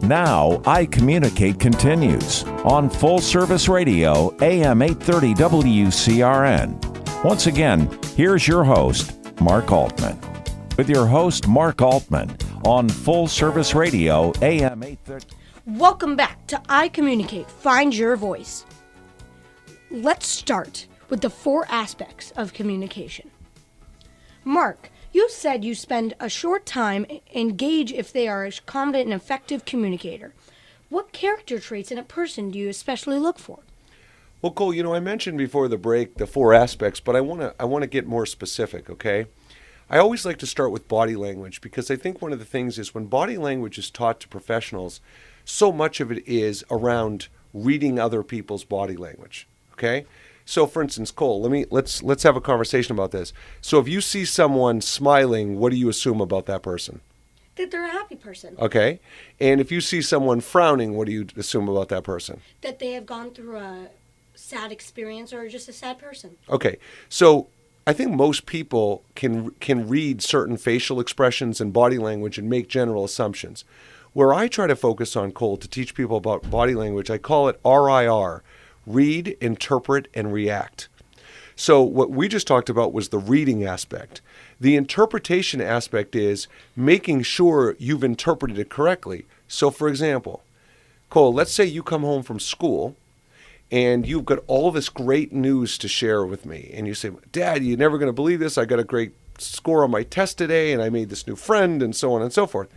Now, iCommunicate continues on Full Service Radio, AM 830 WCRN. Once again, here's your host, Mark Altman. With your host, Mark Altman, on Full Service Radio, AM 830. Welcome back to iCommunicate, Find Your Voice. Let's start with the 4 aspects of communication. Mark, you said you spend a short time and gauge if they are a confident and effective communicator. What character traits in a person do you especially look for? Well, Cole, I mentioned before the break the 4 aspects, but I want to get more specific, okay? I always like to start with body language because I think one of the things is when body language is taught to professionals, so much of it is around reading other people's body language, okay? So, for instance, Cole, let's have a conversation about this. So, if you see someone smiling, what do you assume about that person? That they're a happy person. Okay. And if you see someone frowning, what do you assume about that person? That they have gone through a sad experience or just a sad person. Okay. So, I think most people can read certain facial expressions and body language and make general assumptions. Where I try to focus on, Cole, to teach people about body language, I call it RIR. Read, interpret, and react. So what we just talked about was the reading aspect. The interpretation aspect is making sure you've interpreted it correctly. So for example, Cole, let's say you come home from school and you've got all this great news to share with me. And you say, Dad, you're never going to believe this. I got a great score on my test today and I made this new friend and so on and so forth.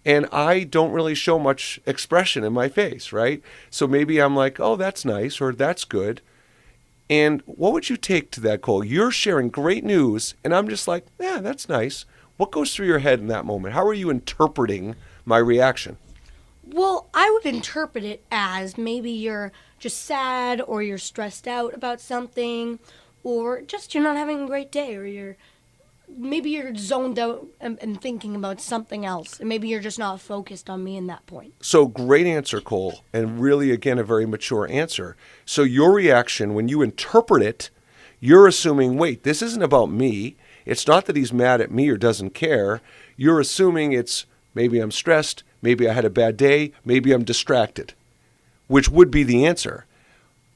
And I don't really show much expression in my face, right? So maybe I'm like, oh, that's nice, or that's good. And what would you take to that, Cole? You're sharing great news, and I'm just like, yeah, that's nice. What goes through your head in that moment? How are you interpreting my reaction? Well, I would interpret it as maybe you're just sad, or you're stressed out about something, or just you're not having a great day, or maybe you're zoned out and thinking about something else, and maybe you're just not focused on me in that point. So great answer, Cole, and really, again, a very mature answer. So your reaction, when you interpret it, you're assuming, wait, this isn't about me. It's not that he's mad at me or doesn't care. You're assuming it's maybe I'm stressed, maybe I had a bad day, maybe I'm distracted, which would be the answer.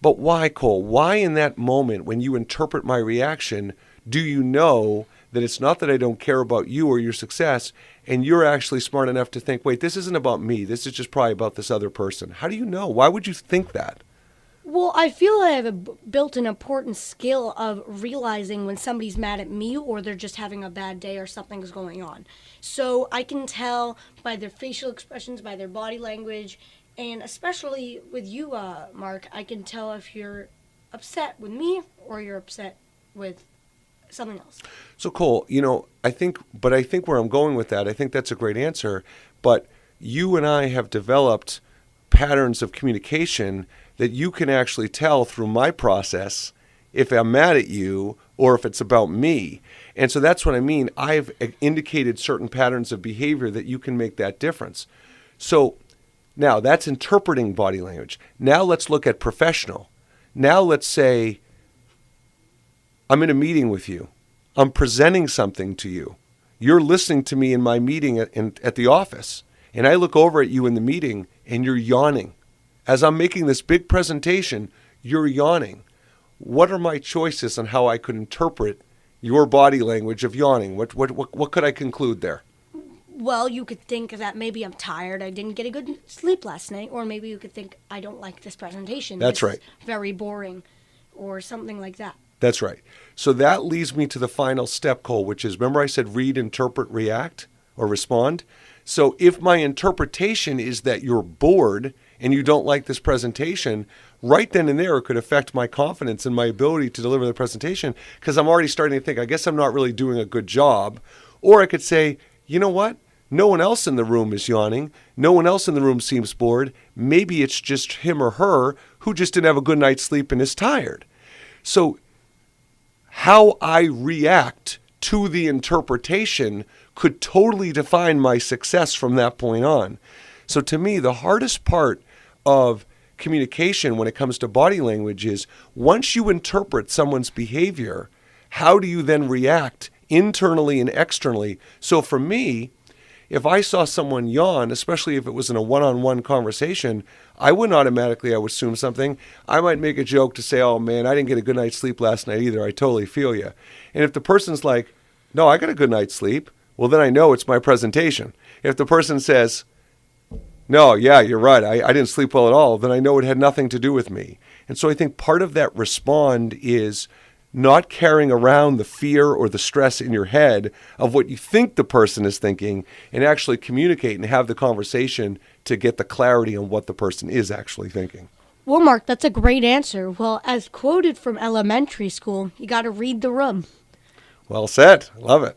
But why, Cole? Why in that moment when you interpret my reaction do you know that it's not that I don't care about you or your success, and you're actually smart enough to think, wait, this isn't about me. This is just probably about this other person. How do you know? Why would you think that? Well, I feel I have built an important skill of realizing when somebody's mad at me or they're just having a bad day or something's going on. So I can tell by their facial expressions, by their body language, and especially with you, Mark, I can tell if you're upset with me or you're upset with something else. So Cole, I think where I'm going with that, I think that's a great answer, but you and I have developed patterns of communication that you can actually tell through my process if I'm mad at you or if it's about me. And so that's what I mean. I've indicated certain patterns of behavior that you can make that difference. So now that's interpreting body language. Now let's look at professional. Now let's say I'm in a meeting with you. I'm presenting something to you. You're listening to me in my meeting at the office. And I look over at you in the meeting and you're yawning. As I'm making this big presentation, you're yawning. What are my choices on how I could interpret your body language of yawning? What could I conclude there? Well, you could think that maybe I'm tired, I didn't get a good sleep last night, or maybe you could think I don't like this presentation. That's right. It's very boring, or something like that. That's right. So that leads me to the final step, Cole, which is, remember I said read, interpret, react, or respond? So if my interpretation is that you're bored and you don't like this presentation, right then and there it could affect my confidence and my ability to deliver the presentation because I'm already starting to think, I guess I'm not really doing a good job. Or I could say, you know what? No one else in the room is yawning. No one else in the room seems bored. Maybe it's just him or her who just didn't have a good night's sleep and is tired. So how I react to the interpretation could totally define my success from that point on. So to me, the hardest part of communication when it comes to body language is once you interpret someone's behavior, how do you then react internally and externally? So for me, if I saw someone yawn, especially if it was in a one-on-one conversation, I wouldn't automatically, I would assume something. I might make a joke to say, oh man, I didn't get a good night's sleep last night either. I totally feel you. And if the person's like, no, I got a good night's sleep, well, then I know it's my presentation. If the person says, no, yeah, you're right, I didn't sleep well at all, then I know it had nothing to do with me. And so I think part of that respond is not carrying around the fear or the stress in your head of what you think the person is thinking, and actually communicate and have the conversation to get the clarity on what the person is actually thinking. Well, Mark, that's a great answer. Well, as quoted from elementary school, you got to read the room. Well said. Love it.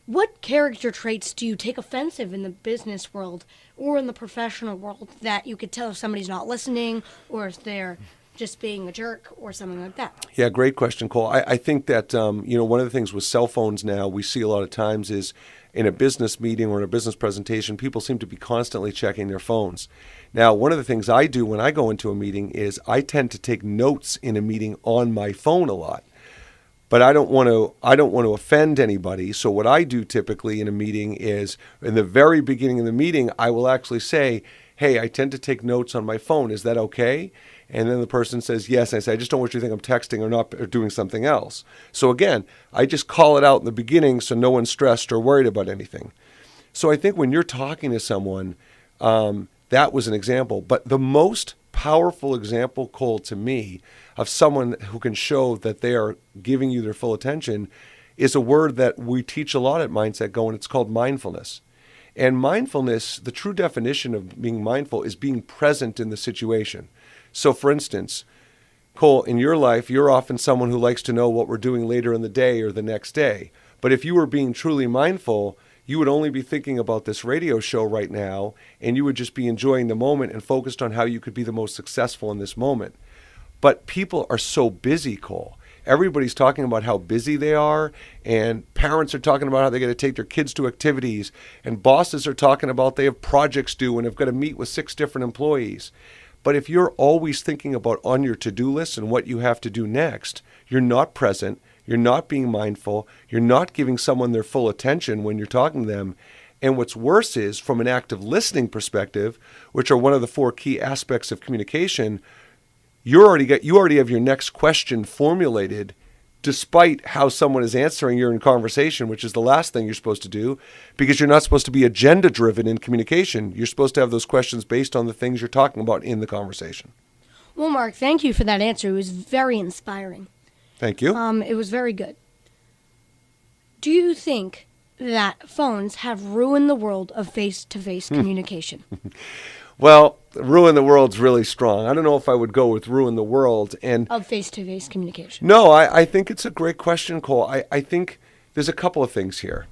What character traits do you take offensive in the business world or in the professional world that you could tell if somebody's not listening or if they're just being a jerk or something like that? Yeah, great question, Cole. I think that, one of the things with cell phones now we see a lot of times is in a business meeting or in a business presentation, people seem to be constantly checking their phones. Now, one of the things I do when I go into a meeting is I tend to take notes in a meeting on my phone a lot. But I don't want to offend anybody. So what I do typically in a meeting is in the very beginning of the meeting, I will actually say, hey, I tend to take notes on my phone. Is that okay? And then the person says, yes. I say, I just don't want you to think I'm texting or doing something else. So again, I just call it out in the beginning so no one's stressed or worried about anything. So I think when you're talking to someone, that was an example. But the most powerful example, Cole, to me, of someone who can show that they are giving you their full attention is a word that we teach a lot at Mindset Go, and it's called mindfulness. And mindfulness, the true definition of being mindful is being present in the situation. So for instance, Cole, in your life, you're often someone who likes to know what we're doing later in the day or the next day. But if you were being truly mindful, you would only be thinking about this radio show right now, and you would just be enjoying the moment and focused on how you could be the most successful in this moment. But people are so busy, Cole. Everybody's talking about how busy they are, and parents are talking about how they're going to take their kids to activities, and bosses are talking about they have projects due and have got to meet with 6 different employees. But if you're always thinking about on your to-do list and what you have to do next, you're not present, you're not being mindful, you're not giving someone their full attention when you're talking to them. And what's worse is, from an active listening perspective, which are one of the 4 key aspects of communication, you already have your next question formulated despite how someone is answering you in conversation, which is the last thing you're supposed to do, because you're not supposed to be agenda-driven in communication. You're supposed to have those questions based on the things you're talking about in the conversation. Well, Mark, thank you for that answer. It was very inspiring. Thank you. It was very good. Do you think that phones have ruined the world of face-to-face communication? Well, ruin the world's really strong. I don't know if I would go with ruin the world. And of face-to-face communication. No, I think it's a great question, Cole. I think there's a couple of things here.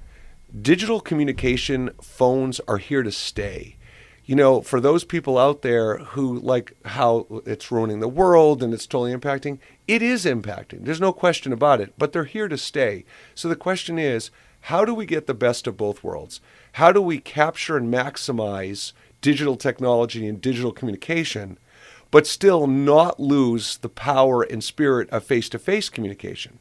Digital communication, phones are here to stay. You know, for those people out there who like how it's ruining the world and it's totally impacting, it is impacting. There's no question about it, but they're here to stay. So the question is, how do we get the best of both worlds? How do we capture and maximize digital technology and digital communication, but still not lose the power and spirit of face-to-face communication?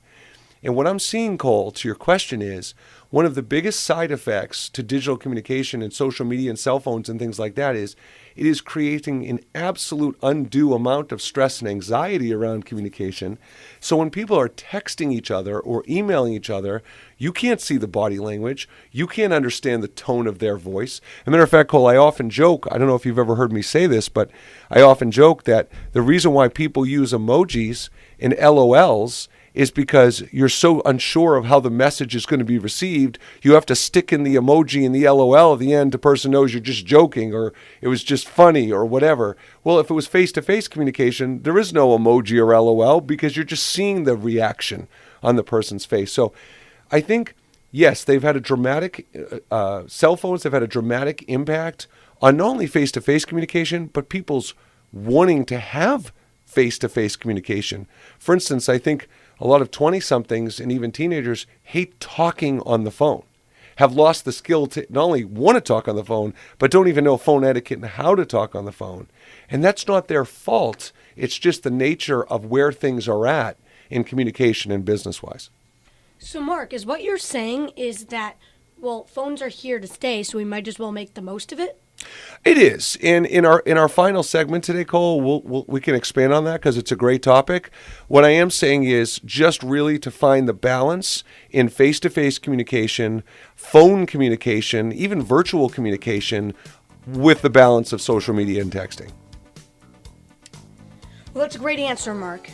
And what I'm seeing, Cole, to your question is, one of the biggest side effects to digital communication and social media and cell phones and things like that is it is creating an absolute undue amount of stress and anxiety around communication. So when people are texting each other or emailing each other, you can't see the body language. You can't understand the tone of their voice. As a matter of fact, Cole, I often joke, I don't know if you've ever heard me say this, but I often joke that the reason why people use emojis and LOLs is because you're so unsure of how the message is going to be received. You have to stick in the emoji and the LOL at the end. The person knows you're just joking or it was just funny or whatever. Well, if it was face-to-face communication, there is no emoji or LOL because you're just seeing the reaction on the person's face. So I think, yes, they've had a dramatic, cell phones have had a dramatic impact on not only face-to-face communication, but people's wanting to have face-to-face communication. For instance, I think a lot of 20-somethings and even teenagers hate talking on the phone, have lost the skill to not only want to talk on the phone, but don't even know phone etiquette and how to talk on the phone. And that's not their fault. It's just the nature of where things are at in communication and business-wise. So, Mark, is what you're saying is that Well, phones are here to stay, so we might as well make the most of it. It is. And in our final segment today, Cole, we can expand on that because it's a great topic. What I am saying is just really to find the balance in face-to-face communication, phone communication, even virtual communication, with the balance of social media and texting. Well, that's a great answer, Mark.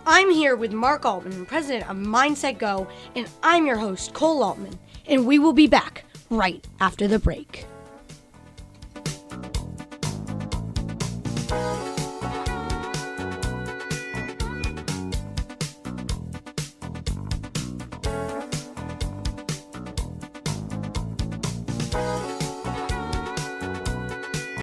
I'm here with Mark Altman, president of Mindset Go, and I'm your host, Cole Altman, and we will be back right after the break.